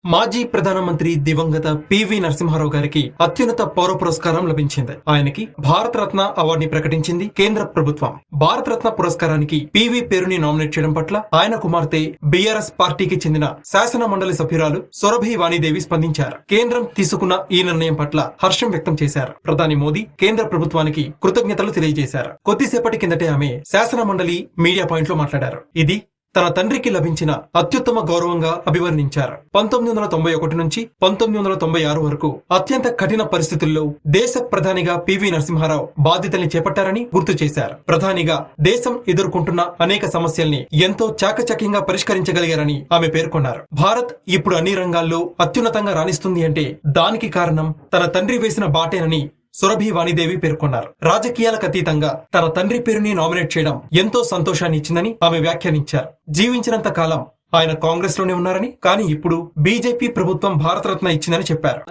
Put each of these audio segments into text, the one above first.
మాజీ ప్రధానమంత్రి దివంగత పివి నరసింహారావు గారికి అత్యున్నత పౌర పురస్కారం లభించింది. ఆయనకి భారతరత్న అవార్డుని ప్రకటించింది కేంద్ర ప్రభుత్వం. భారతరత్న పురస్కారానికి పివి పేరుని నామినేట్ చేయడం పట్ల ఆయన కుమార్తె బీఆర్ఎస్ పార్టీకి చెందిన శాసన మండలి సభ్యురాలు సురభి వాణిదేవి స్పందించారు. కేంద్రం తీసుకున్న ఈ నిర్ణయం పట్ల హర్షం వ్యక్తం చేశారు. ప్రధాని మోదీ కేంద్ర ప్రభుత్వానికి కృతజ్ఞతలు తెలియజేశారు. కొద్దిసేపటి కిందటే ఆమె శాసన మండలి మీడియా పాయింట్ లో మాట్లాడారు. ఇది తన తండ్రికి లభించిన అత్యుత్తమ గౌరవంగా అభివర్ణించారు. 1991 నుంచి 1996 వరకు అత్యంత కఠిన పరిస్థితుల్లో దేశ ప్రధానిగా పివి నరసింహారావు బాధ్యతల్ని చేపట్టారని గుర్తు చేశారు. ప్రధానిగా దేశం ఎదుర్కొంటున్న అనేక సమస్యల్ని ఎంతో చాకచక్యంగా పరిష్కరించగలిగారని ఆమె పేర్కొన్నారు. భారత్ ఇప్పుడు అన్ని రంగాల్లో అత్యున్నతంగా రాణిస్తుంది అంటే దానికి కారణం తన తండ్రి వేసిన బాటేనని సురభి వాణిదేవి పేర్కొన్నారు. రాజకీయాలకు అతీతంగా తన తండ్రి పేరుని నామినేట్ చేయడం ఎంతో సంతోషాన్ని ఇచ్చిందని ఆమె వ్యాఖ్యానించారు. జీవించినంత కాలం ఆయన కాంగ్రెస్ లోనే ఉన్నారని, కానీ ఇప్పుడు బీజేపీ ప్రభుత్వం భారతరత్న ఇచ్చిందని చెప్పారు.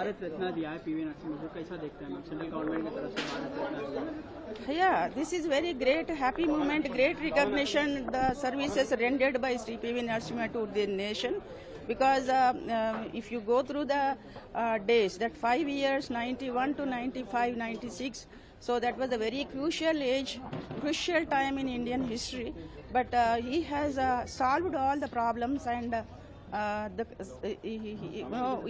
Yeah, this is very great, happy moment, great recognition, the services rendered by Sri PV Narasimha to the nation. Because if you go through the days, that 5 years, 91 to 95, 96, so that was a very crucial age, crucial time in Indian history. But he has solved all the problems and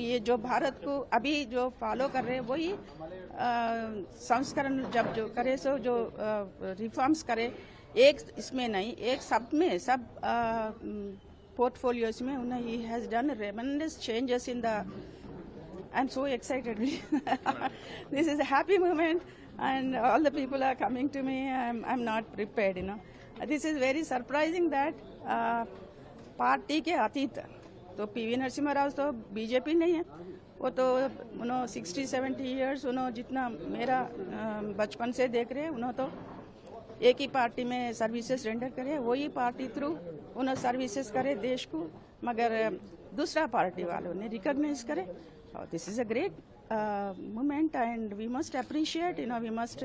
ये जो भारत को अभी जो follow कर रहे हैं वही संस्करण जब जो करे सो जो रिफॉर्म्स करे, एक इसमें नहीं, एक सब में सब portfolios में उन्हें he has done tremendous changes in the. I'm so excited. This is a happy moment and all the people are coming to me. I'm not prepared, you know. This is very surprising that party के अतीत तो PV Narasimha Rao तो BJP नहीं है, वो तो 60-70 years उन्होंने जितना मेरा बचपन से देख रहे हैं उन्होंने तो एक ही पार्टी में सर्विसेज रेंडर करे, वही पार्टी थ्रू उन्होंने सर्विसेज करे देश को, मगर दूसरा पार्टी वालों ने रिकॉग्नाइज करे. This is a great moment and we must appreciate, we must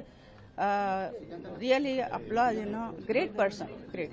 really applause, great person, great.